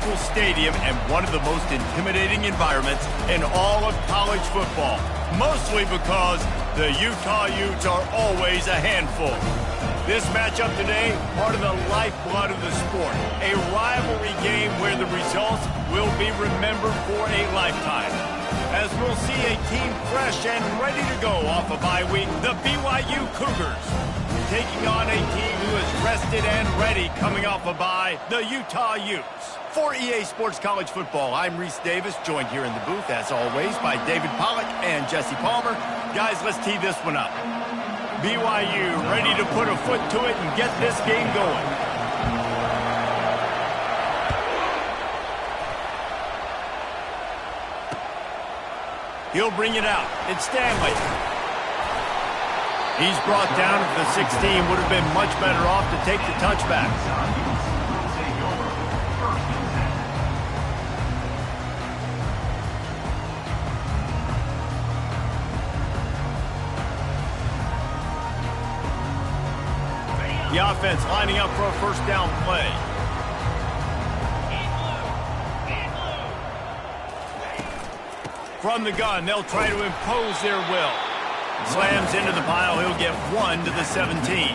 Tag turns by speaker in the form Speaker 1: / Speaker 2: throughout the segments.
Speaker 1: beautiful stadium and one of the most intimidating environments in all of college football, mostly because the Utah Utes are always a handful. This matchup today, part of the lifeblood of the sport, a rivalry game where the results will be remembered for a lifetime. As we'll see a team fresh and ready to go off a bye week, the BYU Cougars, taking on a team who is rested and ready coming off a bye, the Utah Utes. For EA Sports College Football, I'm Reese Davis, joined here in the booth, as always, by David Pollack and Jesse Palmer. Guys, let's tee this one up. BYU ready to put a foot to it and get this game going. He'll bring it out. It's Stanley. He's brought down at the 16. Would have been much better off to take the touchback. The offense lining up for a first down play. From the gun, they'll try to impose their will. Slams into the pile, he'll get 1 to the 17.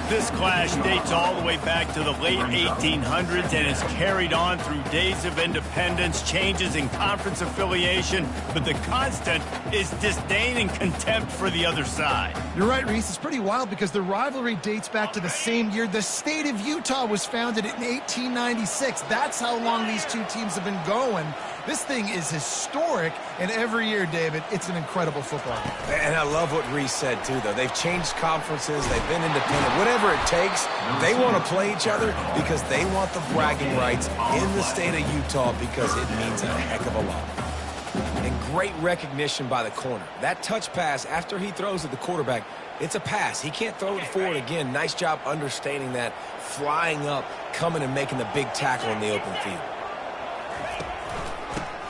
Speaker 1: This clash dates all the way back to the late 1800s and is carried on through days of independence, changes in conference affiliation, but the constant is disdain and contempt for the other side.
Speaker 2: You're right, Reese. It's pretty wild because the rivalry dates back to the same year the state of Utah was founded in 1896. That's how long these two teams have been going. This thing is historic, and every year, David, it's an incredible football game.
Speaker 3: And I love what Reese said, too, though. They've changed conferences. They've been independent. Whatever it takes, they want to play each other because they want the bragging rights in the state of Utah because it means a heck of a lot. And great recognition by the corner. That touch pass, after he throws at the quarterback, it's a pass. He can't throw it forward again. Nice job understanding that, flying up, coming and making the big tackle in the open field.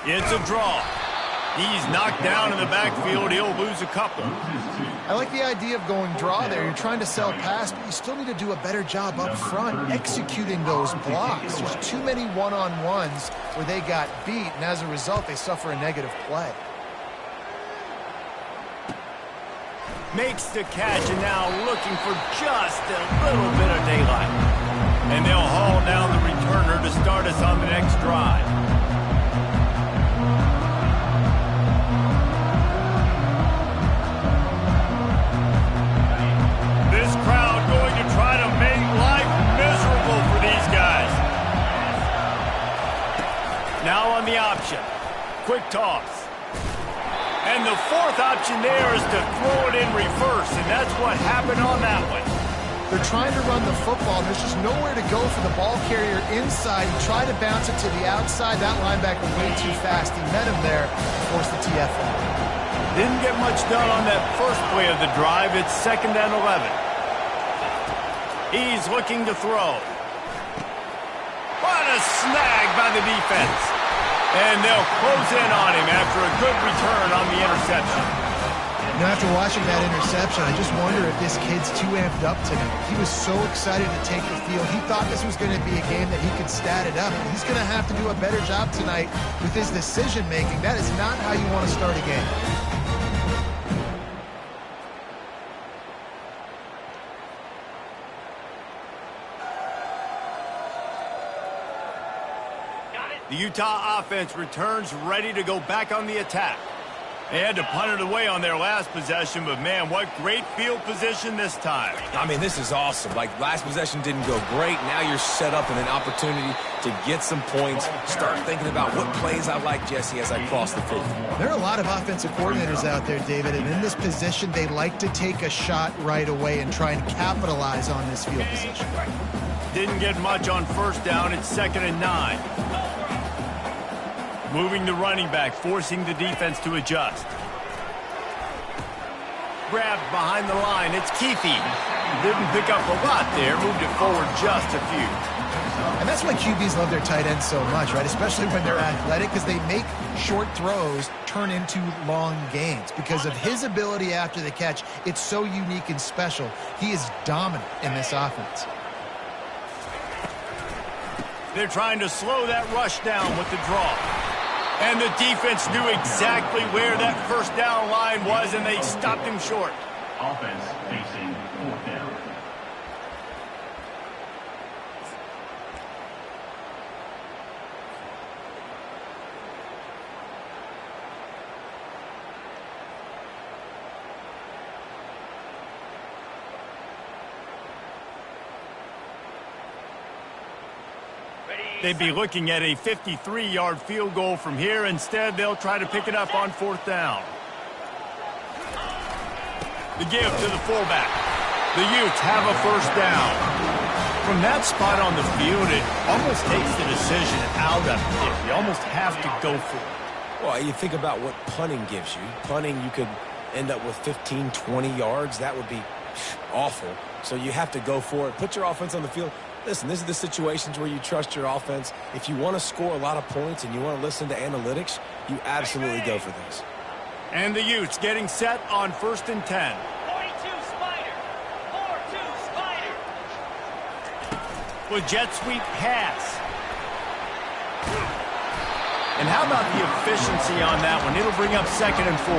Speaker 1: It's a draw. He's knocked down in the backfield. He'll lose a couple.
Speaker 2: I like the idea of going draw there. You're trying to sell pass, but you still need to do a better job up front executing those blocks. There's too many one-on-ones where they got beat, and as a result, they suffer a negative play.
Speaker 1: Makes the catch, and now looking for just a little bit of daylight. And they'll haul down the returner to start us on the next drive. Now on the option. Quick toss. And the fourth option there is to throw it in reverse, and that's what happened on that one.
Speaker 2: They're trying to run the football, and there's just nowhere to go for the ball carrier inside. He tried to bounce it to the outside. That linebacker way too fast. He met him there, forced the TFL.
Speaker 1: Didn't get much done on that first play of the drive. It's 2nd and 11. He's looking to throw. What a snag by the defense. And they'll close in on him after a good return on the interception.
Speaker 2: You know, after watching that interception, I just wonder if this kid's too amped up tonight. He was so excited to take the field. He thought this was going to be a game that he could stat it up. And he's going to have to do a better job tonight with his decision-making. That is not how you want to start a game.
Speaker 1: The Utah offense returns ready to go back on the attack. They had to punt it away on their last possession, but man, what great field position this time.
Speaker 3: I mean, this is awesome. Like, last possession didn't go great. Now you're set up in an opportunity to get some points. Start thinking about what plays I like, Jesse, as I cross the field.
Speaker 2: There are a lot of offensive coordinators out there, David, and in this position, they like to take a shot right away and try and capitalize on this field position.
Speaker 1: Didn't get much on first down. It's 2nd and 9. Moving the running back, forcing the defense to adjust. Grabbed behind the line. It's Keefe. Didn't pick up a lot there. Moved it forward just a few.
Speaker 2: And that's why QBs love their tight ends so much, right? Especially when they're athletic, because they make short throws turn into long gains. Because of his ability after the catch, it's so unique and special. He is dominant in this offense.
Speaker 1: They're trying to slow that rush down with the draw. And the defense knew exactly where that first down line was, and they stopped him short.
Speaker 4: Offense facing fourth down.
Speaker 1: They'd be looking at a 53-yard field goal from here. Instead, they'll try to pick it up on fourth down. The give to the fullback. The Utes have a first down. From that spot on the field, it almost takes the decision out of it. You almost have to go for it.
Speaker 3: Well, you think about what punting gives you. Punting, you could end up with 15, 20 yards. That would be awful. So you have to go for it. Put your offense on the field. Listen, this is the situations where you trust your offense. If you want to score a lot of points and you want to listen to analytics, you absolutely go for this.
Speaker 1: And the Utes getting set on 1st and 10.
Speaker 5: 42 Spider. 4-2 Spider.
Speaker 1: With jet sweep pass. And how about the efficiency on that one? It'll bring up 2nd and 4.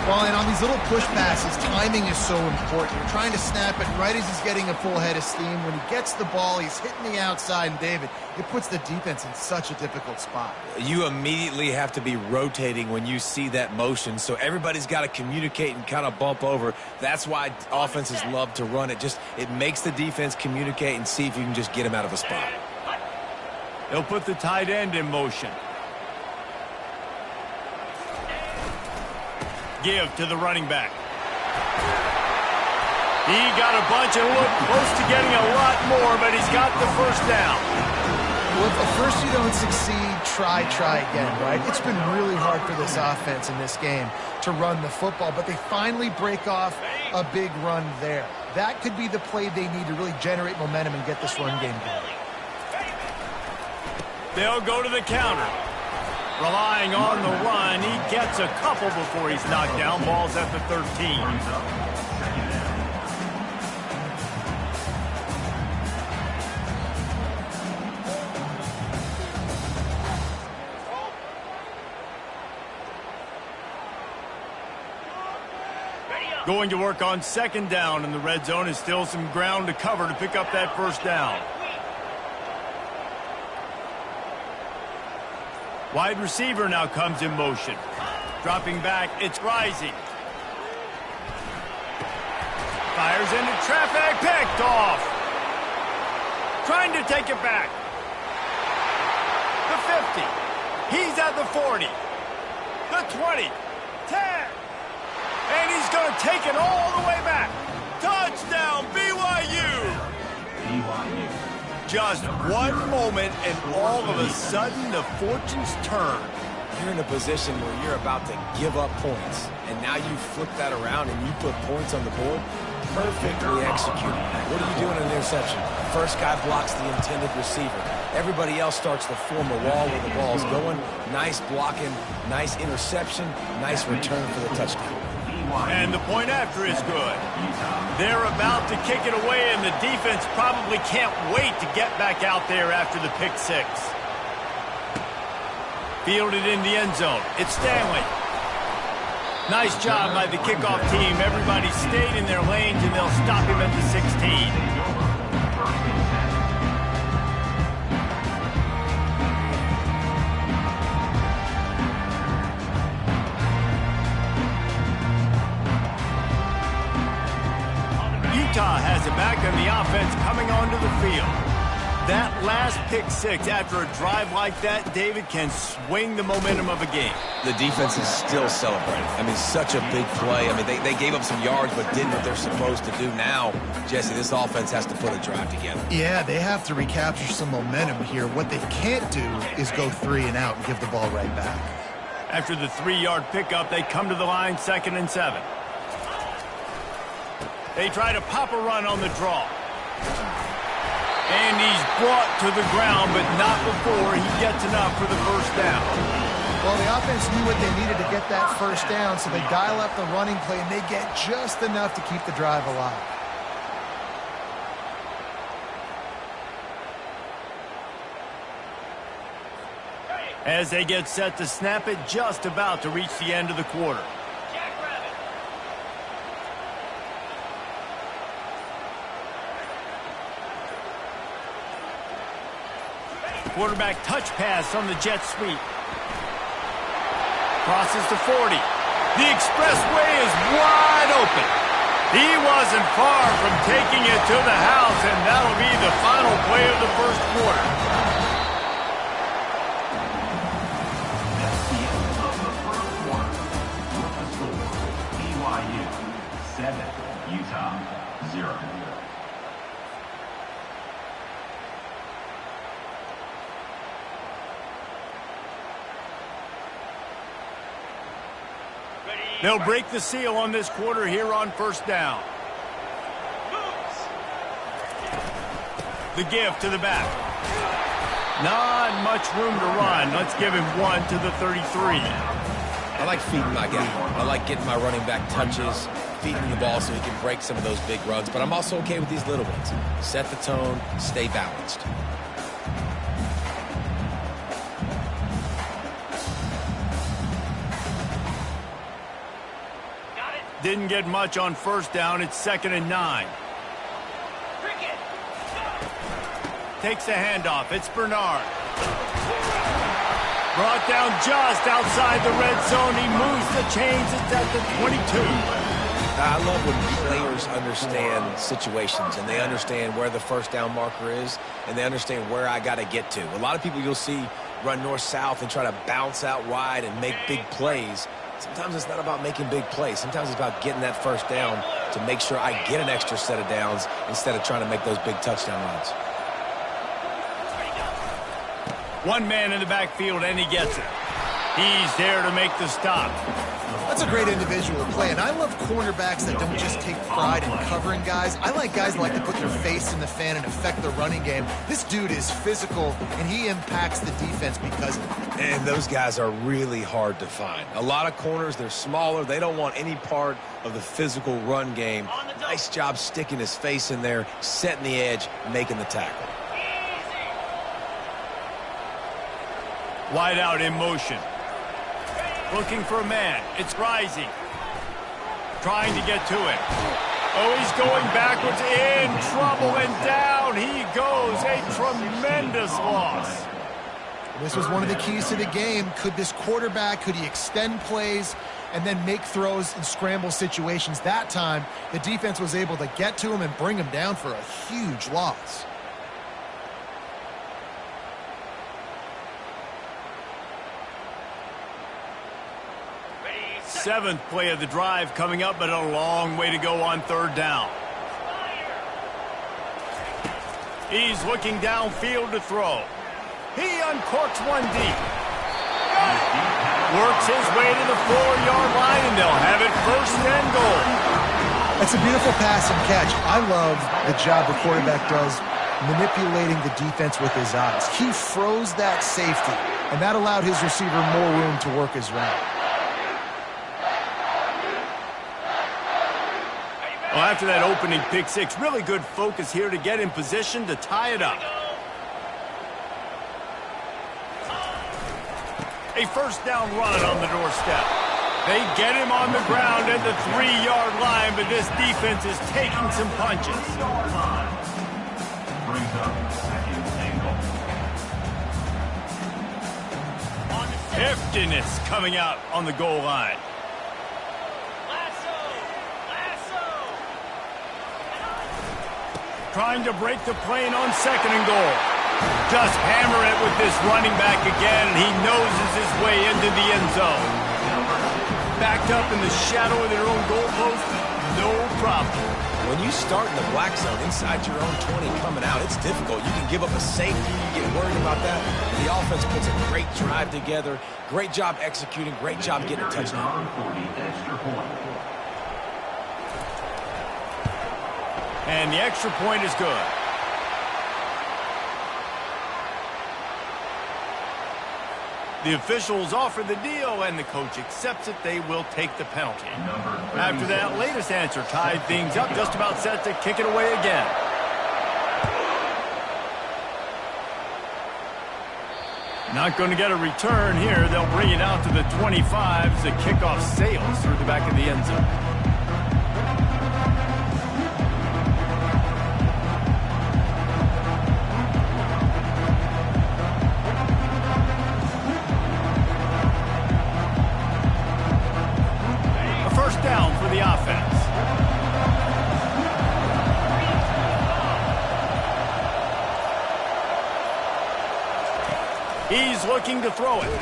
Speaker 2: Well, and on these little push passes, timing is so important. You're trying to snap it right as he's getting a full head of steam. When he gets the ball, he's hitting the outside, and David, it puts the defense in such a difficult spot.
Speaker 3: You immediately have to be rotating when you see that motion, so everybody's got to communicate and kind of bump over. That's why offenses love to run it. It makes the defense communicate and see if you can just get him out of a spot.
Speaker 1: They'll put the tight end in motion. Give to the running back. He got a bunch and looked close to getting a lot more, but he's got the first down.
Speaker 2: Well, if at first you don't succeed, try again, right? It's been really hard for this offense in this game to run the football, but they finally break off a big run there. That could be the play they need to really generate momentum and get this run game going.
Speaker 1: They'll go to the counter. Relying on the run, he gets a couple before he's knocked down. Ball's at the 13. Going to work on 2nd down, and the red zone is still some ground to cover to pick up that first down. Wide receiver now comes in motion. Dropping back, it's Rising. Fires into traffic, picked off. Trying to take it back. The 50. He's at the 40. The 20. 10. And he's going to take it all the way back. Touchdown, BYU.
Speaker 4: BYU.
Speaker 1: Just one moment, and all of a sudden, the fortunes turn.
Speaker 3: You're in a position where you're about to give up points, and now you flip that around and you put points on the board. Perfectly executed. What are you doing in an interception? First guy blocks the intended receiver. Everybody else starts to form a wall where the ball's going. Nice blocking, nice interception, nice return for the touchdown.
Speaker 1: And the point after is good. They're about to kick it away, and the defense probably can't wait to get back out there after the pick six. Fielded in the end zone. It's Stanley. Nice job by the kickoff team. Everybody stayed in their lanes, and they'll stop him at the 16. Utah has it back, and the offense coming onto the field. That last pick six after a drive like that, David, can swing the momentum of a game.
Speaker 3: The defense is still celebrating. I mean, such a big play. I mean, they gave up some yards but did what they're supposed to do. Now, Jesse, this offense has to put a drive together.
Speaker 2: Yeah, they have to recapture some momentum here. What they can't do is go 3 and out and give the ball right back.
Speaker 1: After the 3-yard pickup, they come to the line, 2nd and 7. They try to pop a run on the draw. And he's brought to the ground, but not before he gets enough for the first down.
Speaker 2: Well, the offense knew what they needed to get that first down, so they dial up the running play, and they get just enough to keep the drive alive.
Speaker 1: As they get set to snap it, just about to reach the end of the quarter.
Speaker 5: Jackrabbit.
Speaker 1: Quarterback touch pass on the jet sweep. Crosses to 40. The expressway is wide open. He wasn't far from taking it to the house, and that'll be the final play of the first quarter.
Speaker 4: That's the end of the first quarter. With the score, BYU 7, Utah 0.
Speaker 1: They'll break the seal on this quarter here on first down.
Speaker 5: Moves.
Speaker 1: The give to the back. Not much room to run. Let's give him 1 to the 33.
Speaker 3: I like feeding my guy. I like getting my running back touches, feeding him the ball so he can break some of those big runs. But I'm also okay with these little ones. Set the tone, stay balanced.
Speaker 5: Got it.
Speaker 1: Didn't get much on first down. It's 2nd and 9.
Speaker 5: Cricket.
Speaker 1: Takes the handoff. It's Bernard. Brought down just outside the red zone. He moves the chains. It's at the 22.
Speaker 3: I love when players understand situations and they understand where the first down marker is and they understand where I got to get to. A lot of people you'll see run north-south and try to bounce out wide and make big plays. Sometimes it's not about making big plays. Sometimes it's about getting that first down to make sure I get an extra set of downs instead of trying to make those big touchdown runs.
Speaker 1: One man in the backfield, and he gets it. He's there to make the stop.
Speaker 2: That's a great individual play, and I love cornerbacks that don't just take pride in covering guys. I like guys that like to put their face in the fan and affect the running game. This dude is physical, and he impacts the defense because of it.
Speaker 3: And those guys are really hard to find. A lot of corners, they're smaller. They don't want any part of the physical run game. Nice job sticking his face in there, setting the edge, making the tackle.
Speaker 1: Wide out in motion. Looking for a man. It's Rising. Trying to get to it. Oh, he's going backwards. In trouble and down he goes. A tremendous loss.
Speaker 2: This was one of the keys to the game. Could this quarterback, could he extend plays and then make throws in scramble situations? That time, the defense was able to get to him and bring him down for a huge loss.
Speaker 1: Seventh play of the drive coming up, but a long way to go on third down. He's looking downfield to throw. He uncorks one deep. Works his way to the 4-yard line, and they'll have it 1st and goal.
Speaker 2: That's a beautiful pass and catch. I love the job the quarterback does manipulating the defense with his eyes. He froze that safety, and that allowed his receiver more room to work his route.
Speaker 1: Well, after that opening pick six, really good focus here to get in position to tie it up. A first down run on the doorstep. They get him on the ground at the 3-yard line, but this defense is taking some punches.
Speaker 4: Brings up 2nd and goal.
Speaker 1: Heftiness coming out on the goal line. Trying to break the plane on 2nd and goal. Just hammer it with this running back again, and he noses his way into the end zone. Backed up in the shadow of their own goalpost, no problem.
Speaker 3: When you start in the black zone inside your own 20 coming out, it's difficult. You can give up a safety, you get worried about that. The offense puts a great drive together. Great job executing, great job getting a touchdown.
Speaker 4: Extra point.
Speaker 1: And the extra point is good. The officials offer the deal, and the coach accepts it. They will take the penalty. After that latest answer tied things up, just about set to kick it away again. Not going to get a return here. They'll bring it out to the 25 as the kickoff sails through the back of the end zone. A first down for the offense. He's looking to throw it.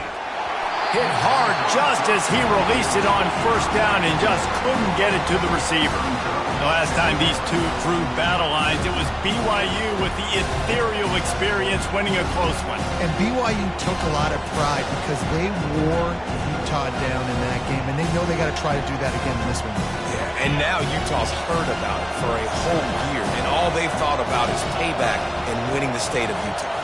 Speaker 1: Hit hard just as he released it on first down and just couldn't get it to the receiver. The last time these two drew battle lines, it was BYU with the ethereal experience winning a close one.
Speaker 2: And BYU took a lot of pride because they wore Utah down in that game, and they know they got to try to do that again in this one.
Speaker 3: Yeah, and now Utah's heard about it for a whole year, and all they've thought about is payback and winning the state of Utah.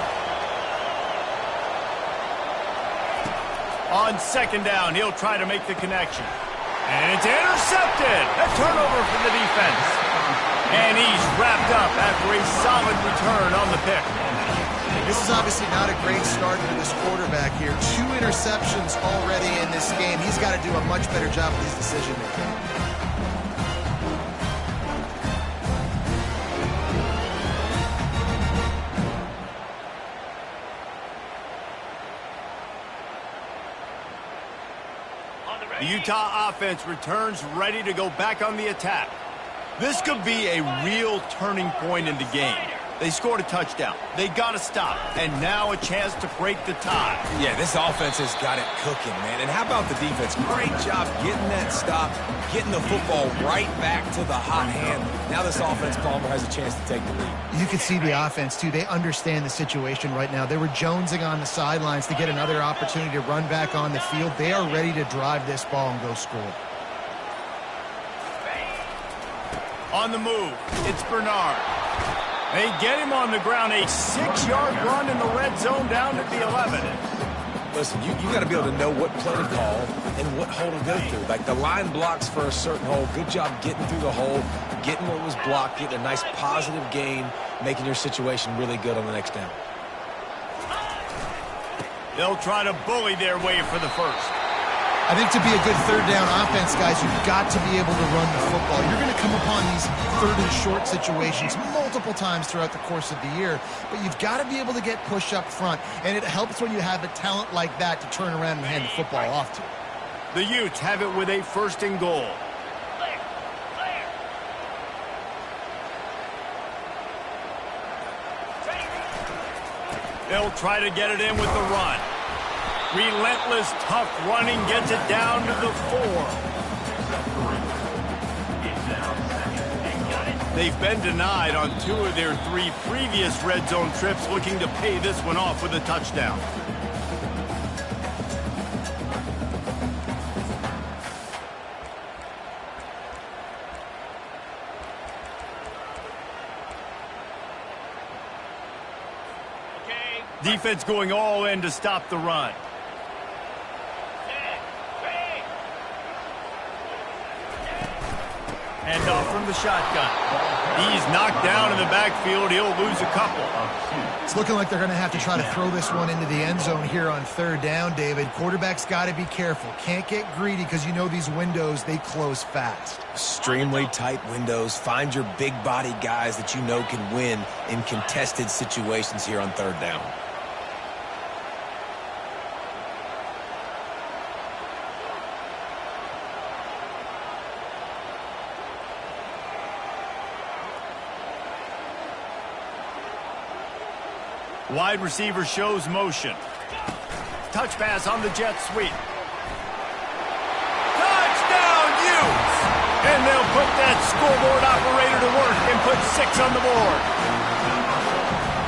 Speaker 1: On second down, he'll try to make the connection. And it's intercepted. A turnover for the defense. And he's wrapped up after a solid return on the pick.
Speaker 2: This is obviously not a great start for this quarterback here. 2 interceptions already in this game. He's got to do a much better job with his decision making.
Speaker 1: The Utah offense returns ready to go back on the attack. This could be a real turning point in the game. They scored a touchdown. They got to stop. And now a chance to break the tie.
Speaker 3: Yeah, this offense has got it cooking, man. And how about the defense? Great job getting that stop, getting the football right back to the hot hand. Now this offense, Palmer, has a chance to take the lead.
Speaker 2: You can see the offense, too. They understand the situation right now. They were jonesing on the sidelines to get another opportunity to run back on the field. They are ready to drive this ball and go score.
Speaker 1: On the move, it's Bernard. They get him on the ground. A 6-yard run in the red zone down to the 11.
Speaker 3: Listen, you got to be able to know what play to call and what hole to go through. Like the line blocks for a certain hole. Good job getting through the hole, getting what was blocked, getting a nice positive gain, making your situation really good on the next down.
Speaker 1: They'll try to bully their way for the first.
Speaker 2: I think to be a good third down offense, guys, you've got to be able to run the football. You're going to come upon these third and short situations multiple times throughout the course of the year, but you've got to be able to get push up front, and it helps when you have a talent like that to turn around and hand the football off to.
Speaker 1: The Utes have it with a first and goal. They'll try to get it in with the run. Relentless, tough running gets it down to the 4. They've been denied on 2 of their 3 previous red zone trips, looking to pay this one off with a touchdown. Defense going all in to stop the run. And off from the shotgun. He's knocked down in the backfield. He'll lose a couple.
Speaker 2: It's looking like they're going to have to try to throw this one into the end zone here on third down, David. Quarterback's got to be careful. Can't get greedy because you know these windows, they close fast.
Speaker 3: Extremely tight windows. Find your big body guys that you know can win in contested situations here on third down.
Speaker 1: Wide receiver shows motion. Touch pass on the jet sweep. Touchdown, Utes! And they'll put that scoreboard operator to work and put 6 on the board.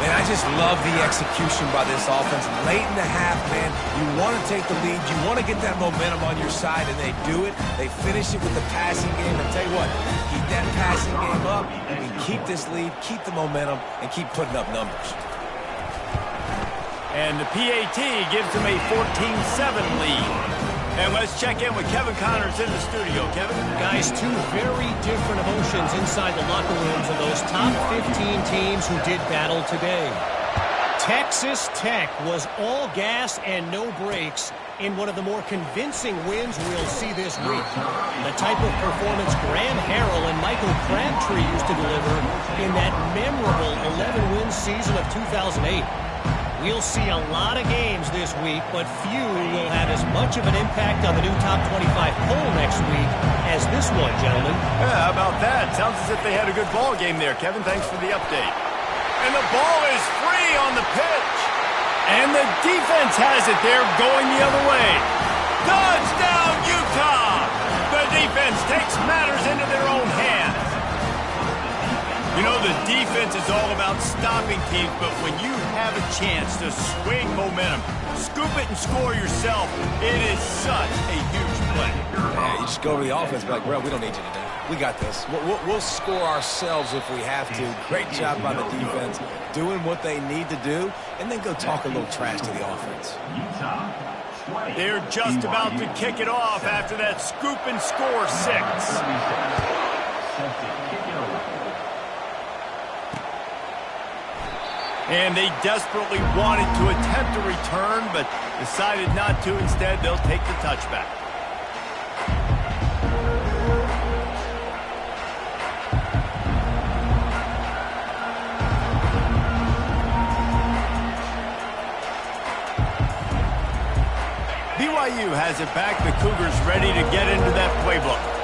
Speaker 3: Man, I just love the execution by this offense. Late in the half, man, you want to take the lead. You want to get that momentum on your side, and they do it. They finish it with the passing game. And tell you what, keep that passing game up, and keep this lead, keep the momentum, and keep putting up numbers.
Speaker 1: And the PAT gives them a 14-7 lead. And let's check in with Kevin Connors in the studio. Kevin?
Speaker 6: Guys, 2 very different emotions inside the locker rooms of those top 15 teams who did battle today.
Speaker 3: 2
Speaker 6: Texas Tech was all gas and no brakes in one of the more convincing wins we'll see this week. The type of performance Graham Harrell and Michael Crabtree used to deliver in that memorable 11-win season of 2008. We'll see a lot of games this week, but few will have as much of an impact on the new top 25 poll next week as this one, gentlemen.
Speaker 1: Yeah, how about that? Sounds as if they had a good ball game there, Kevin. Thanks for the update. And the ball is free on the pitch. And the defense has it there going the other way. Touchdown, Utah! The defense takes matters into their own hands. You know, the defense is all about stopping teams, but when you have a chance to swing momentum, scoop it and score yourself, it is such a huge play.
Speaker 3: Yeah, you just go to the offense and be like, bro, we don't need you today. We got this. We'll score ourselves if we have to. Great job by the defense, doing what they need to do, and then go talk a little trash to the offense.
Speaker 1: They're just about to kick it off after that scoop and score 6. And they desperately wanted to attempt a return, but decided not to. Instead, they'll take the touchback. BYU has it back. The Cougars ready to get into that playbook.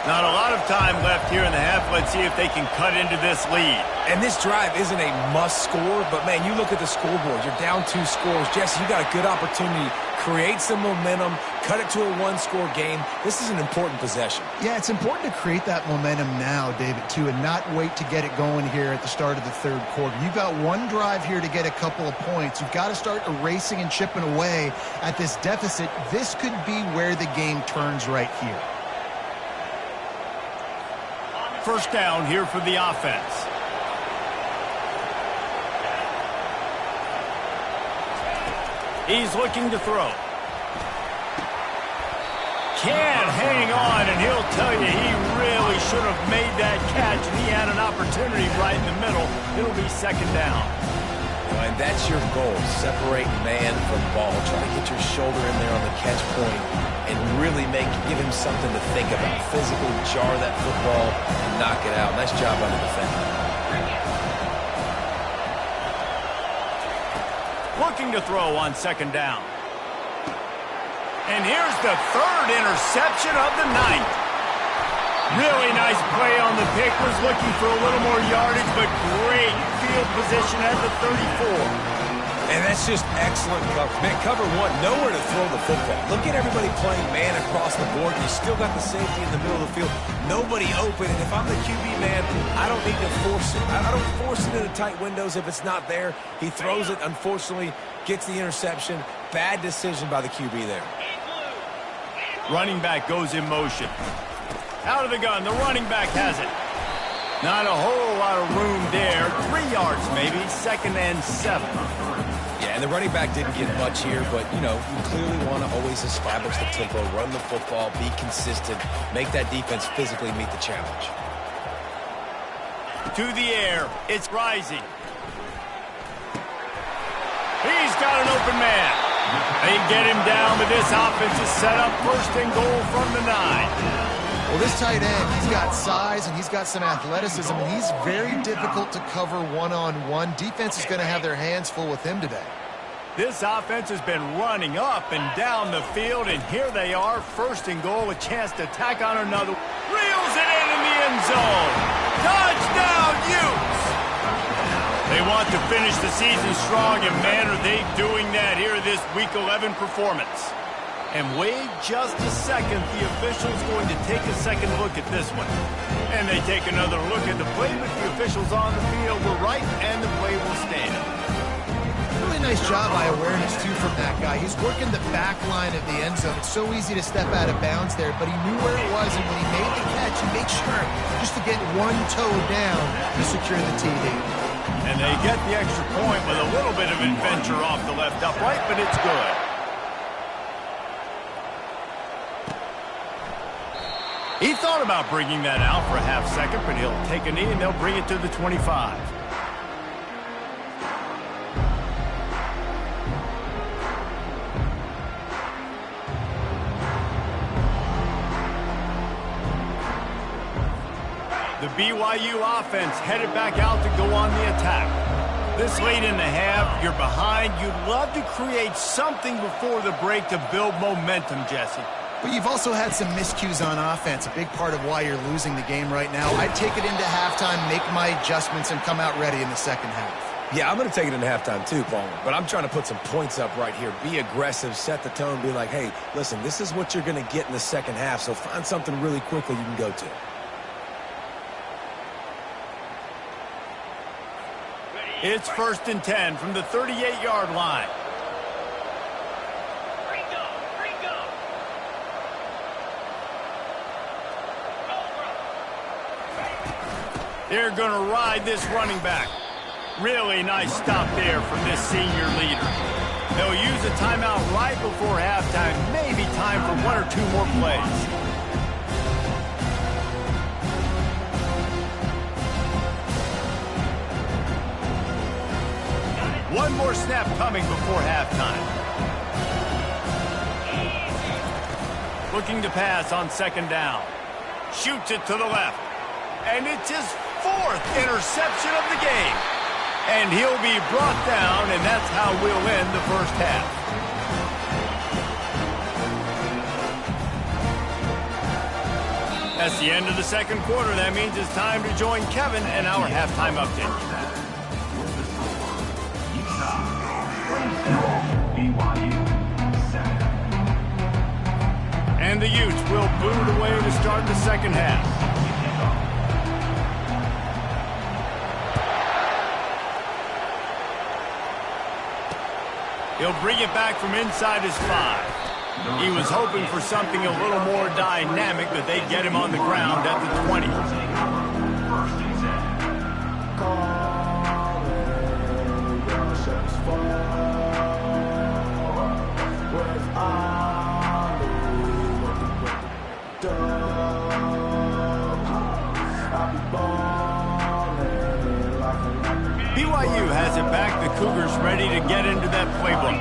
Speaker 1: Not a lot of time left here in the half. Let's see if they can cut into this lead.
Speaker 3: And this drive isn't a must score, but, man, you look at the scoreboard. You're down 2 scores. Jesse, you got a good opportunity. Create some momentum. Cut it to a 1-score game. This is an important possession.
Speaker 2: Yeah, it's important to create that momentum now, David, too, and not wait to get it going here at the start of the third quarter. You've got one drive here to get a couple of points. You've got to start erasing and chipping away at this deficit. This could be where the game turns right here.
Speaker 1: First down here for the offense. He's looking to throw. Can't hang on, and he'll tell you he really should have made that catch, and he had an opportunity right in the middle. It'll be second down.
Speaker 3: And that's your goal. Separate man from ball. Try to get your shoulder in there on the catch point and really give him something to think about. Physically jar that football and knock it out. Nice job by the defender.
Speaker 1: Looking to throw on second down. And here's the third interception of the night. Really nice play on the pick. Was looking for a little more yardage, but great field position at the 34.
Speaker 3: And that's just excellent cover. Man, cover one, nowhere to throw the football. Look at everybody playing man across the board. You still got the safety in the middle of the field. Nobody open. And if I'm the QB man, I don't need to force it. I don't force it into tight windows if it's not there. He throws it, unfortunately, gets the interception. Bad decision by the QB there.
Speaker 1: Running back goes in motion. Out of the gun, the running back has it. Not a whole lot of room there. 3 yards maybe, 2nd and 7.
Speaker 3: Yeah, and the running back didn't get much here, but, you clearly want to always establish the tempo, run the football, be consistent, make that defense physically meet the challenge.
Speaker 1: To the air, it's rising. He's got an open man. They get him down, but this offense is set up 1st and goal from the 9.
Speaker 2: Well, this tight end, he's got size and he's got some athleticism, and he's very difficult to cover one-on-one. Defense is going to have their hands full with him today.
Speaker 1: This offense has been running up and down the field, and here they are, 1st and goal, a chance to tack on another. Reels it in the end zone. Touchdown, Utes! They want to finish the season strong, and man, are they doing that here this Week 11 performance. And wait just a second, the official's going to take a second look at this one. And they take another look at the play, but the officials on the field were right, and the play will stand.
Speaker 2: Really nice job by awareness, too, from that guy. He's working the back line of the end zone. It's so easy to step out of bounds there, but he knew where it was, and when he made the catch, he made sure just to get one toe down to secure the TD.
Speaker 1: And they get the extra point with a little bit of adventure off the left upright, but it's good. He thought about bringing that out for a half second, but he'll take a knee and they'll bring it to the 25. The BYU offense headed back out to go on the attack. This late in the half, you're behind. You'd love to create something before the break to build momentum, Jesse.
Speaker 2: But you've also had some miscues on offense, a big part of why you're losing the game right now. I'd take it into halftime, make my adjustments, and come out ready in the second half.
Speaker 3: Yeah, I'm going to take it into halftime too, Paul. But I'm trying to put some points up right here. Be aggressive, set the tone, be like, hey, listen, this is what you're going to get in the second half, so find something really quickly you can go to.
Speaker 1: It's 1st and 10 from the 38-yard line. They're going to ride this running back. Really nice stop there from this senior leader. They'll use a timeout right before halftime. Maybe time for 1 or 2 more plays. One more snap coming before halftime. Looking to pass on 2nd down. Shoots it to the left. And it's his 4th interception of the game. And he'll be brought down, and that's how we'll end the first half. That's the end of the second quarter. That means it's time to join Kevin and our halftime update.
Speaker 4: BYU 7.
Speaker 1: And the Utes will boot it away to start the second half. He'll bring it back from inside his 5. He was hoping for something a little more dynamic, but they get him on the ground at the 20. BYU has it back. The Cougars ready to get into that playbook.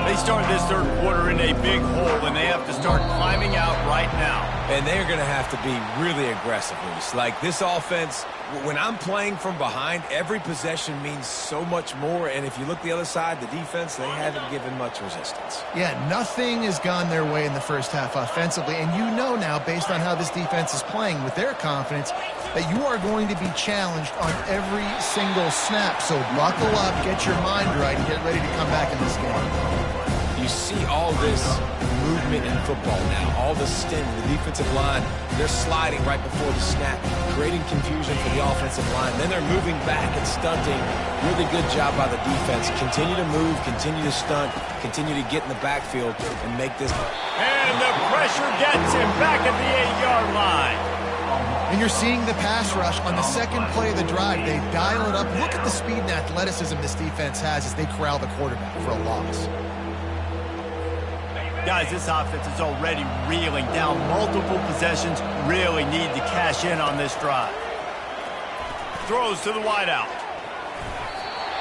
Speaker 1: They start this third quarter in a big hole, and they have to start climbing out right now.
Speaker 3: And they're going to have to be really aggressive, Reese. Like, this offense, when I'm playing from behind, every possession means so much more. And if you look the other side, the defense, they haven't given much resistance.
Speaker 2: Yeah, nothing has gone their way in the first half offensively. And you know now, based on how this defense is playing with their confidence, that you are going to be challenged on every single snap. So buckle up, get your mind right, and get ready to come back in this game.
Speaker 3: You see all this movement in football now, all the stim, the defensive line, they're sliding right before the snap, creating confusion for the offensive line. Then they're moving back and stunting. Really good job by the defense. Continue to move, continue to stunt, continue to get in the backfield and make this.
Speaker 1: And the pressure gets him back at the 8-yard line.
Speaker 2: And you're seeing the pass rush on the second play of the drive. They dial it up. Look at the speed and athleticism this defense has as they corral the quarterback for a loss.
Speaker 1: Guys, this offense is already reeling down multiple possessions. Really need to cash in on this drive. Throws to the wideout.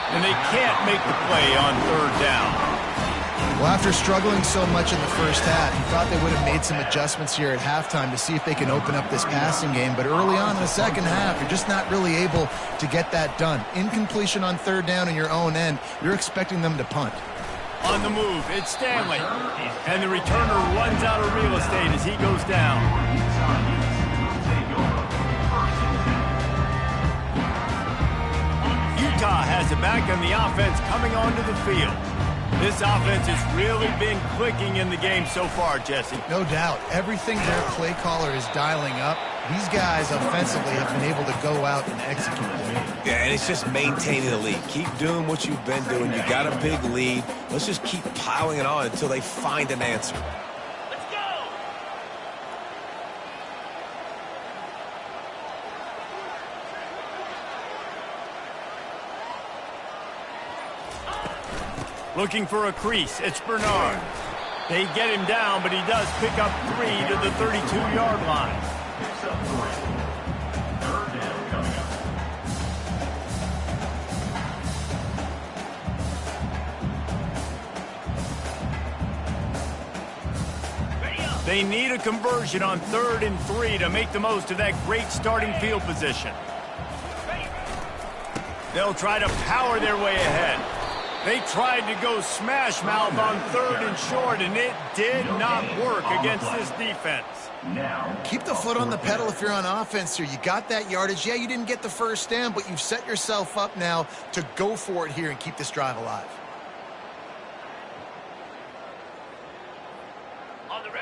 Speaker 1: And they can't make the play on 3rd down.
Speaker 2: Well, after struggling so much in the first half, you thought they would have made some adjustments here at halftime to see if they can open up this passing game. But early on in the second half, you're just not really able to get that done. Incompletion on 3rd down in your own end, you're expecting them to punt.
Speaker 1: On the move, it's Stanley. And the returner runs out of real estate as he goes down. Utah has it back, and the offense coming onto the field. This offense has really been clicking in the game so far, Jesse.
Speaker 2: No doubt. Everything their play caller is dialing up, these guys offensively have been able to go out and execute.
Speaker 3: Yeah, and it's just maintaining the lead. Keep doing what you've been doing. You got a big lead. Let's just keep piling it on until they find an answer.
Speaker 5: Let's go!
Speaker 1: Looking for a crease. It's Bernard. They get him down, but he does pick up 3 to the 32-yard line.
Speaker 4: Picks up 3. 3rd down coming up.
Speaker 5: Ready up!
Speaker 1: They need a conversion on 3rd and 3 to make the most of that great starting field position. They'll try to power their way ahead. They tried to go smash mouth on 3rd and short, and it did not work against this defense.
Speaker 2: Keep the foot on the pedal if you're on offense here. You got that yardage. Yeah, you didn't get the first down, but you've set yourself up now to go for it here and keep this drive alive.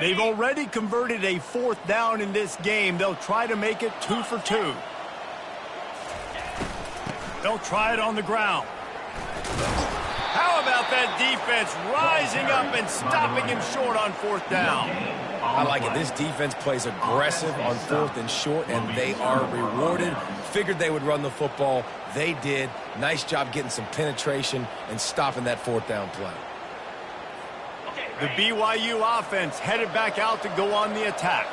Speaker 1: They've already converted a 4th down in this game. They'll try to make it 2 for 2. They'll try it on the ground. How about that defense rising up and stopping him short on 4th down?
Speaker 3: I like it. This defense plays aggressive on 4th and short, and they are rewarded. Figured they would run the football. They did. Nice job getting some penetration and stopping that 4th down play.
Speaker 1: The BYU offense headed back out to go on the attack.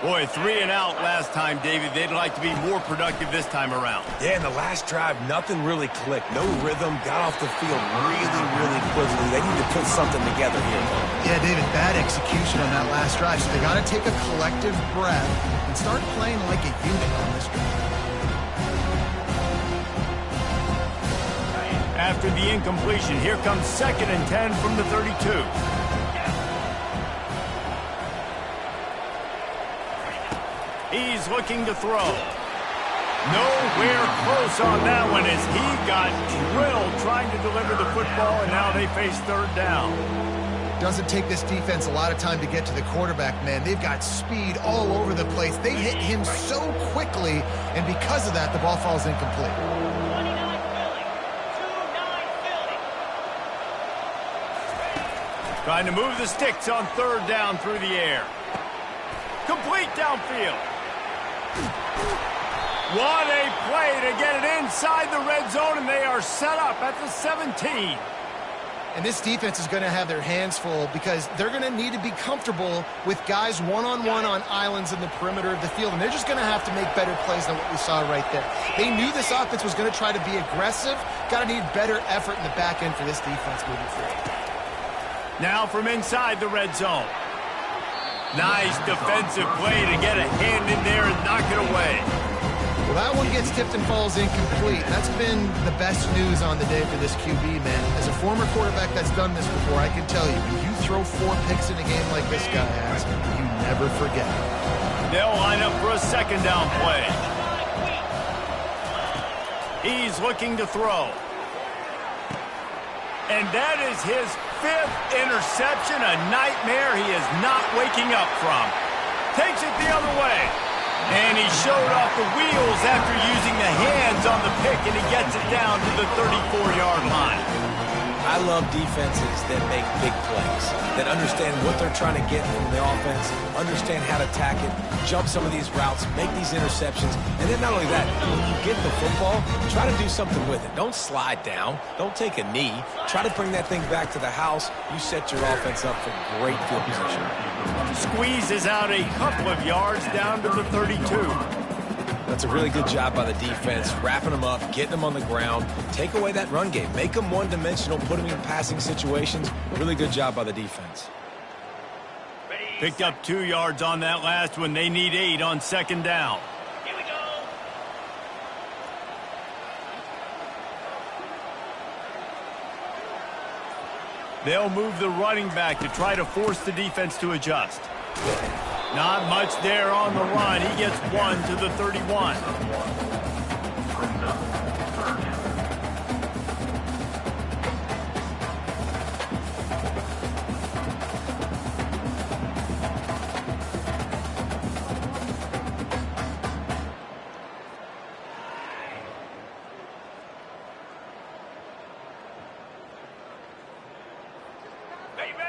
Speaker 1: Boy, 3 and out last time, David. They'd like to be more productive this time around.
Speaker 3: Yeah, in the last drive, nothing really clicked. No rhythm. Got off the field really quickly. They need to put something together here.
Speaker 2: Yeah, David, bad execution on that last drive. So they got to take a collective breath and start playing like a unit on this drive.
Speaker 1: After the incompletion, here comes 2nd and 10 from the 32. He's looking to throw. Nowhere close on that one as he got drilled trying to deliver the football, and now they face 3rd down.
Speaker 2: Doesn't take this defense a lot of time to get to the quarterback, man. They've got speed all over the place. They hit him so quickly, and because of that, the ball falls incomplete.
Speaker 5: 29 Philly. 2-9 Philly.
Speaker 1: Trying to move the sticks on 3rd down through the air. Complete downfield. What a play to get it inside the red zone, and they are set up at the 17.
Speaker 2: And this defense is going to have their hands full because they're going to need to be comfortable with guys one-on-one on islands in the perimeter of the field, and they're just going to have to make better plays than what we saw right there. They knew this offense was going to try to be aggressive. Got to need better effort in the back end for this defense moving forward.
Speaker 1: Now from inside the red zone. Nice defensive play to get a hand in there and knock it away.
Speaker 2: Well, that one gets tipped and falls incomplete. That's been the best news on the day for this QB, man. As a former quarterback that's done this before, I can tell you, when you throw 4 picks in a game like this guy has, you never forget.
Speaker 1: They'll line up for a 2nd down play. He's looking to throw. And that is his 5th interception, a nightmare he is not waking up from. Takes it the other way. And he showed off the wheels after using the hands on the pick, and he gets it down to the 34-yard line.
Speaker 3: I love defenses that make big plays, that understand what they're trying to get from the offense, understand how to attack it, jump some of these routes, make these interceptions, and then not only that, when you get the football, try to do something with it. Don't slide down. Don't take a knee. Try to bring that thing back to the house. You set your offense up for great field position.
Speaker 1: Squeezes out a couple of yards down to the 32.
Speaker 3: That's a really good job by the defense, wrapping them up, getting them on the ground, take away that run game, make them one-dimensional, put them in passing situations. Really good job by the defense.
Speaker 1: Picked up 2 yards on that last one. They need 8 on 2nd down.
Speaker 5: Here we go.
Speaker 1: They'll move the running back to try to force the defense to adjust. Not much there on the run. He gets 1 to the 31.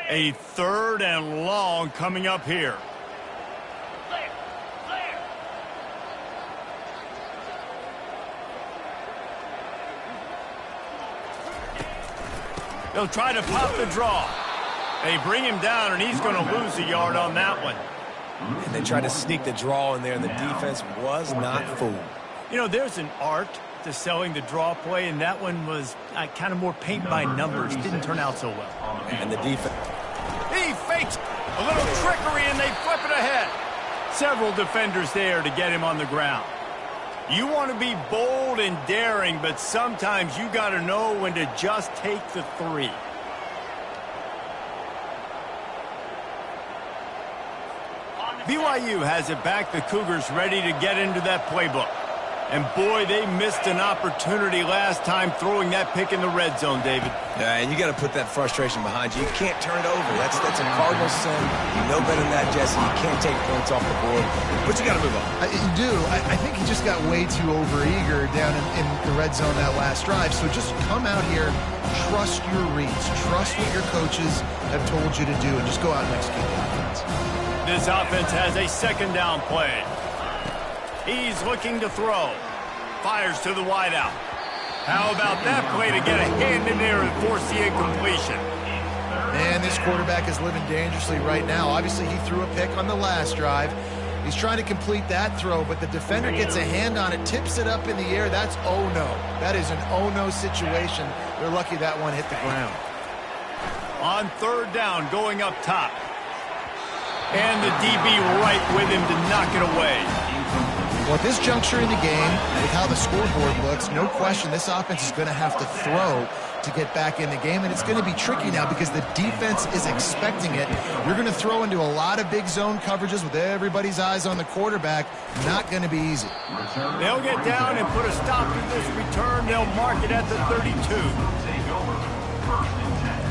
Speaker 1: A 3rd and long coming up here.
Speaker 5: Clear. Clear.
Speaker 1: They'll try to pop the draw. They bring him down, and he's going to lose a yard on that one.
Speaker 3: And they tried to sneak the draw in there, and the defense was not fooled.
Speaker 1: You know, there's an art to selling the draw play, and that one was kind of more paint by numbers. Didn't turn out so well.
Speaker 3: And the defense...
Speaker 1: He fakes. A little trickery, and they flip it ahead. Several defenders there to get him on the ground. You want to be bold and daring, but sometimes you got to know when to just take the 3. BYU has it back. The Cougars ready to get into that playbook. And, boy, they missed an opportunity last time throwing that pick in the red zone, David.
Speaker 3: Yeah, and you got to put that frustration behind you. You can't turn it over. That's a cardinal sin. You know better than that, Jesse. You can't take points off the board. But you got to move on.
Speaker 2: You do. I think he just got way too overeager down in the red zone that last drive. So just come out here, trust your reads, trust what your coaches have told you to do, and just go out and execute the offense.
Speaker 1: This offense has a second down play. He's looking to throw. Fires to the wideout. How about that play to get a hand in there and force the incompletion?
Speaker 2: Man, this quarterback is living dangerously right now. Obviously, he threw a pick on the last drive. He's trying to complete that throw, but the defender gets a hand on it, tips it up in the air. That's oh-no. That is an oh-no situation. They're lucky that one hit the ground.
Speaker 1: On third down, going up top. And the DB right with him to knock it away.
Speaker 2: Well, at this juncture in the game, with how the scoreboard looks, no question this offense is going to have to throw to get back in the game, and it's going to be tricky now because the defense is expecting it. You're going to throw into a lot of big zone coverages with everybody's eyes on the quarterback. Not going to be easy.
Speaker 1: They'll get down and put a stop to this return. They'll mark it at the 32.
Speaker 4: Take over. First and 10.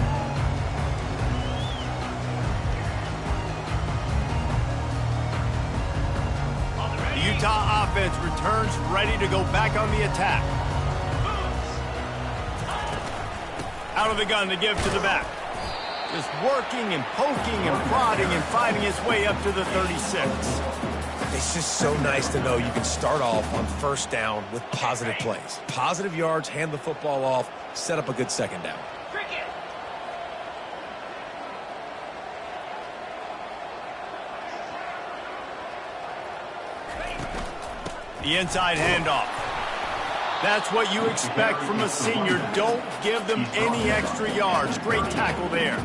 Speaker 1: The Utah offense returns ready to go back on the attack. Out of the gun to give to the back. Just working and poking and prodding and fighting his way up to the 36.
Speaker 3: It's just so nice to know you can start off on first down with positive plays. Positive yards, hand the football off, set up a good second down.
Speaker 1: The inside handoff. That's what you expect from a senior. Don't give them any extra yards. Great tackle there.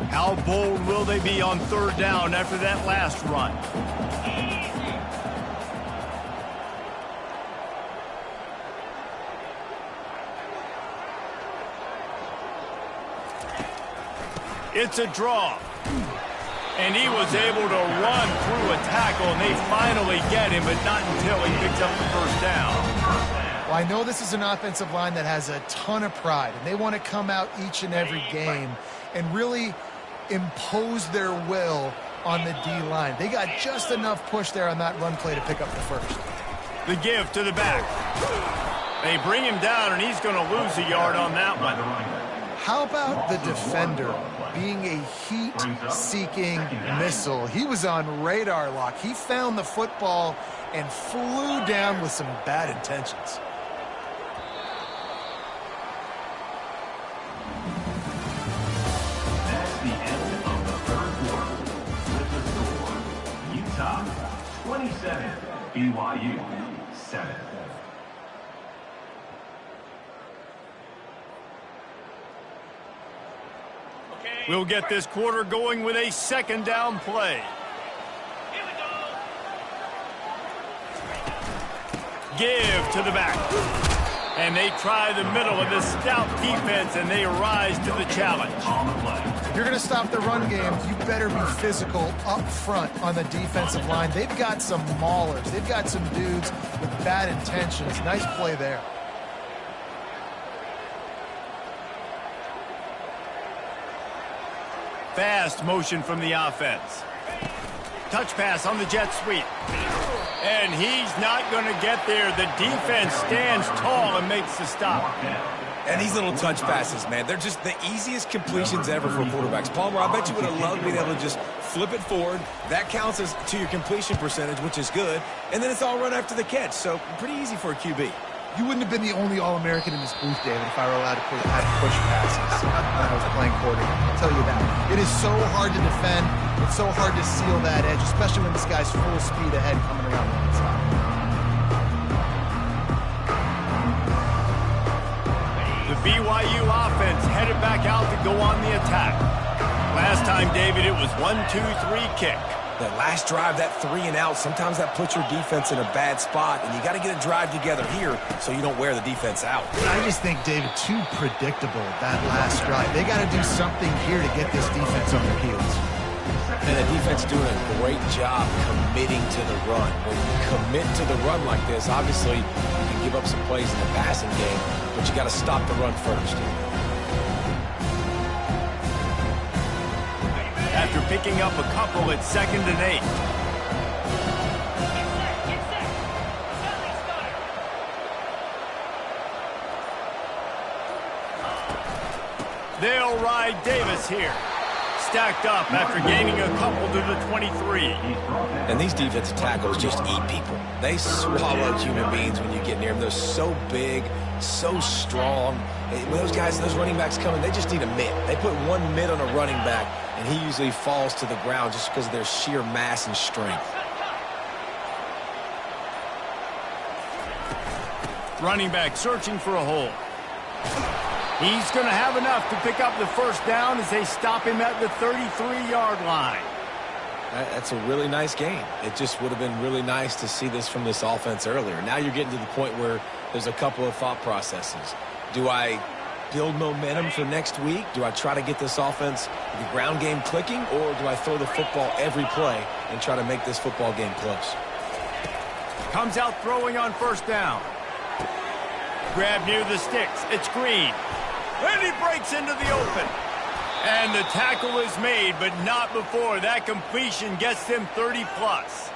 Speaker 1: How bold will they be on third down after that last run? It's a draw. And he was able to run through a tackle, and they finally get him, but not until he picks up the first down.
Speaker 2: Well, I know this is an offensive line that has a ton of pride, and they want to come out each and every game and really impose their will on the D-line. They got just enough push there on that run play to pick up the first.
Speaker 1: The give to the back. They bring him down, and he's going to lose a yard on that one.
Speaker 2: How about the defender being a heat-seeking missile? He was on radar lock. He found the football and flew down with some bad intentions.
Speaker 4: That's the end of the third quarter. With the score, Utah 27, BYU 7.
Speaker 1: We'll get this quarter going with a second down play.
Speaker 5: Here we go.
Speaker 1: Give to the back. And they try the middle of this stout defense, and they rise to the challenge.
Speaker 4: On the play.
Speaker 2: If you're going to stop the run game, you better be physical up front on the defensive line. They've got some maulers. They've got some dudes with bad intentions. Nice play there.
Speaker 1: Fast motion from the offense. Touch pass on the jet sweep. And he's not going to get there. The defense stands tall and makes the stop.
Speaker 3: And these little touch passes, man, they're just the easiest completions ever for quarterbacks. Palmer, I bet you would have loved being able to just flip it forward. That counts as to your completion percentage, which is good. And then it's all run after the catch, so pretty easy for a QB.
Speaker 2: You wouldn't have been the only All-American in this booth, David, if I were allowed to push passes when I was playing quarterback. I'll tell you that. It is so hard to defend. It's so hard to seal that edge, especially when this guy's full speed ahead coming around the inside.
Speaker 1: The BYU offense headed back out to go on the attack. Last time, David, it was 1-2-3 kick.
Speaker 3: That last drive, that 3 and out, sometimes that puts your defense in a bad spot, and you got to get a drive together here so you don't wear the defense out.
Speaker 2: I just think, David, too predictable, that last drive. They got to do something here to get this defense on their heels.
Speaker 3: And the defense doing a great job committing to the run. When you commit to the run like this, obviously you can give up some plays in the passing game, but you got to stop the run first.
Speaker 1: After picking up a couple at 2nd and 8. They'll ride Davis here. Stacked up after gaining a couple to the 23.
Speaker 3: And these defensive tackles just eat people. They swallow human beings when you get near them. They're so big, so strong. When those guys, those running backs come in, they just need a mid. They put one mid on a running back, and he usually falls to the ground just because of their sheer mass and strength.
Speaker 1: Running back searching for a hole. He's going to have enough to pick up the first down as they stop him at the 33-yard line.
Speaker 3: That's a really nice game. It just would have been really nice to see this from this offense earlier. Now you're getting to the point where there's a couple of thought processes. Do I build momentum for next week? Do I try to get this offense, the ground game clicking, or do I throw the football every play and try to make this football game close?
Speaker 1: Comes out throwing on first down. Grab near the sticks. It's Green. And he breaks into the open. And the tackle is made, but not before that completion gets them 30-plus.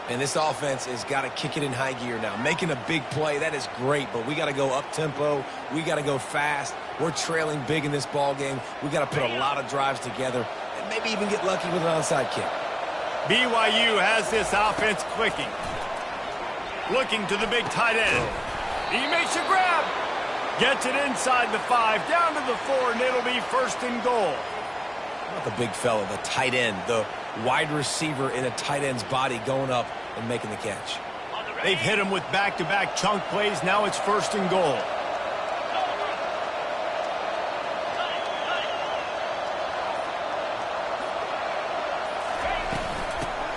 Speaker 3: And this offense has got to kick it in high gear now. Making a big play, that is great, but we got to go up-tempo. We got to go fast. We're trailing big in this ball game. We got to put a lot of drives together and maybe even get lucky with an onside kick.
Speaker 1: BYU has this offense clicking. Looking to the big tight end. He makes a grab. Gets it inside the 5, down to the 4, and it'll be 1st and goal.
Speaker 3: Not the big fella, the tight end, the wide receiver in a tight end's body going up and making the catch.
Speaker 1: They've hit him with back-to-back chunk plays. Now it's 1st and goal.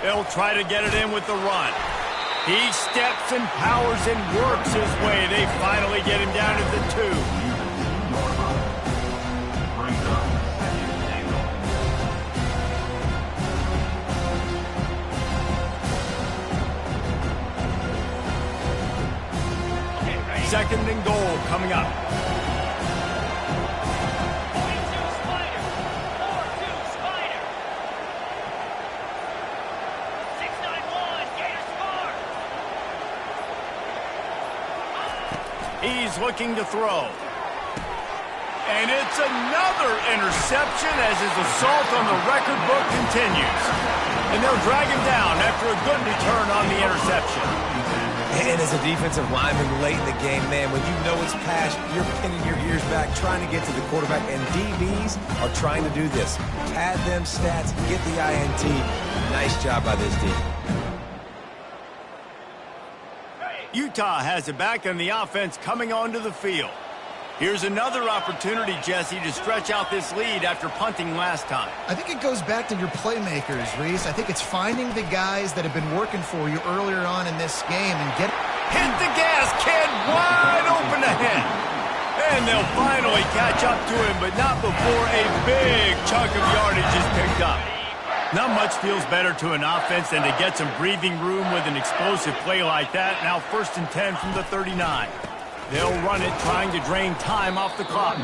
Speaker 1: They'll try to get it in with the run. He steps and powers and works his way. They finally get him down to the 2. Second and goal coming up. He's looking to throw. And it's another interception as his assault on the record book continues. And they'll drag him down after a good return on the interception.
Speaker 3: And as a defensive lineman late in the game, man, when you know it's past, you're pinning your ears back, trying to get to the quarterback. And DBs are trying to do this. Pad them stats, get the INT. Nice job by this team.
Speaker 1: Utah has it back, and the offense coming onto the field. Here's another opportunity, Jesse, to stretch out this lead after punting last time.
Speaker 2: I think it goes back to your playmakers, Reese. I think it's finding the guys that have been working for you earlier on in this game and get...
Speaker 1: Hit the gas, kid! Wide open ahead! And they'll finally catch up to him, but not before a big chunk of yardage is picked up. Not much feels better to an offense than to get some breathing room with an explosive play like that. Now 1st and 10 from the 39. They'll run it, trying to drain time off the clock.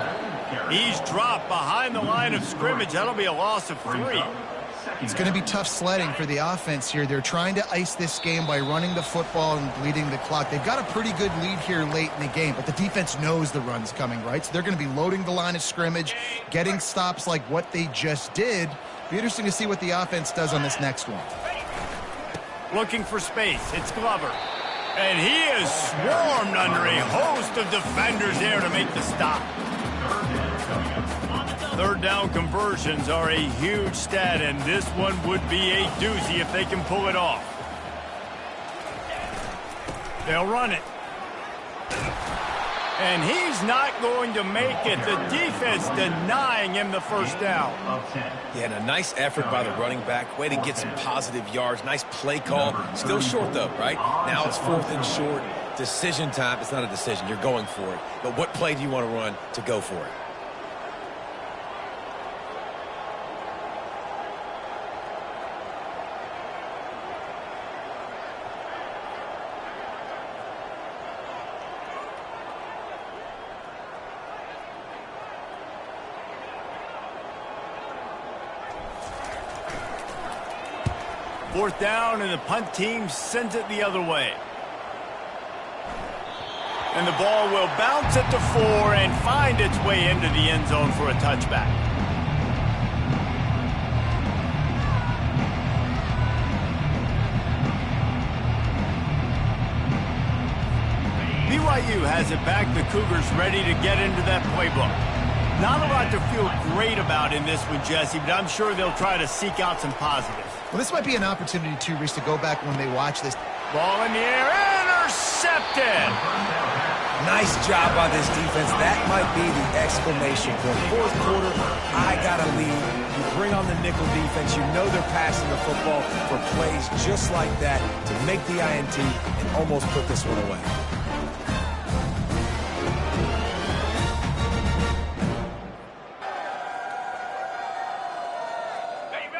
Speaker 1: He's dropped behind the line of scrimmage. That'll be a loss of 3.
Speaker 2: It's going to be tough sledding for the offense here. They're trying to ice this game by running the football and bleeding the clock. They've got a pretty good lead here late in the game, but the defense knows the run's coming, right? So they're going to be loading the line of scrimmage, getting stops like what they just did. Be interesting to see what the offense does on this next one.
Speaker 1: Looking for space. It's Glover. And he is swarmed under a host of defenders there to make the stop. Third down conversions are a huge stat, and this one would be a doozy if they can pull it off. They'll run it. And he's not going to make it. The defense denying him the first down.
Speaker 3: Yeah, and a nice effort by the running back. Way to get some positive yards. Nice play call. Still short, though, right? Now it's 4th and short. Decision time. It's not a decision. You're going for it. But what play do you want to run to go for it?
Speaker 1: Fourth down, and the punt team sends it the other way. And the ball will bounce at the 4 and find its way into the end zone for a touchback. BYU has it back. The Cougars ready to get into that playbook. Not a lot to feel great about in this one, Jesse, but I'm sure they'll try to seek out some positives.
Speaker 2: Well, this might be an opportunity, too, Reese, to go back when they watch this.
Speaker 1: Ball in the air, intercepted!
Speaker 3: Nice job by this defense. That might be the exclamation point. Fourth quarter, I got a lead. You bring on the nickel defense. You know they're passing the football for plays just like that to make the INT and almost put this one away.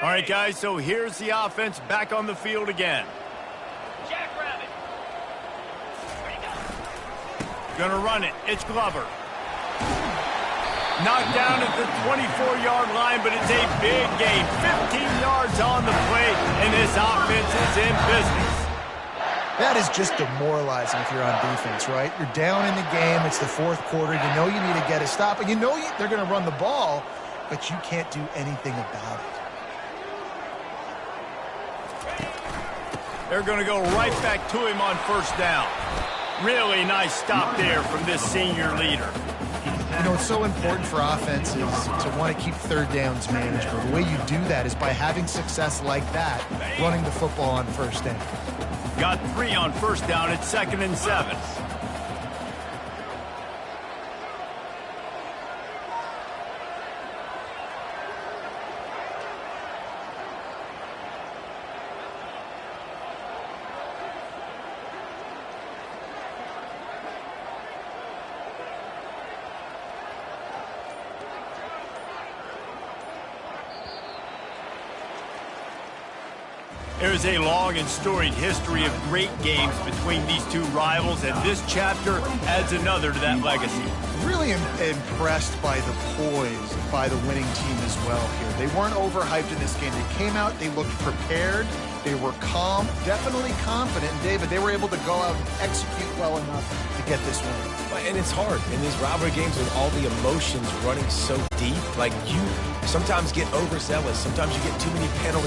Speaker 1: All right, guys, so here's the offense back on the field again.
Speaker 5: Jackrabbit.
Speaker 1: Gonna run it. It's Glover. Knocked down at the 24-yard line, but it's a big gain. 15 yards on the play, and this offense is in business.
Speaker 2: That is just demoralizing if you're on defense, right? You're down in the game. It's the 4th quarter. You know you need to get a stop, and you know they're going to run the ball, but you can't do anything about it.
Speaker 1: They're going to go right back to him on first down. Really nice stop there from this senior leader.
Speaker 2: You know, it's so important for offenses to want to keep third downs manageable. The way you do that is by having success like that, running the football on first down.
Speaker 1: Got 3 on first down at 2nd and 7. There's a long and storied history of great games between these two rivals, and this chapter adds another to that legacy.
Speaker 2: Really impressed by the poise by the winning team as well here. They weren't overhyped in this game. They came out, they looked prepared, they were calm, definitely confident. And David, they were able to go out and execute well enough to get this win.
Speaker 3: And it's hard in these rivalry games with all the emotions running so deep. Like, you sometimes get overzealous. Sometimes you get too many penalties.